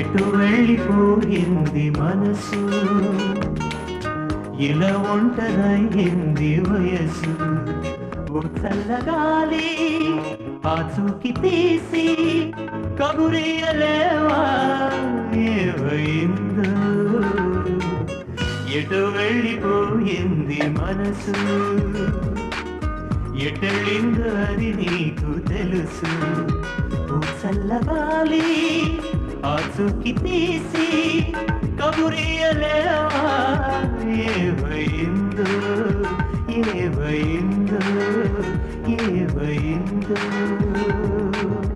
ఎటు వెళ్ళిపోయింది మనసు, ఇలా ఒంటరయింది వయసు. ఓ చల్లగాలి ఆచూకి తీసి కబురియలేవా ఏమైందో. ఎటు వెళ్ళిపోయింది మనసు, ఎటెళ్ళిందో అది నీకు తెలుసు. ఓ చల్లగాలి ఆచూకి తీసి కబురియలేవా ఏమైందో ఏమైందో ఏమైందో.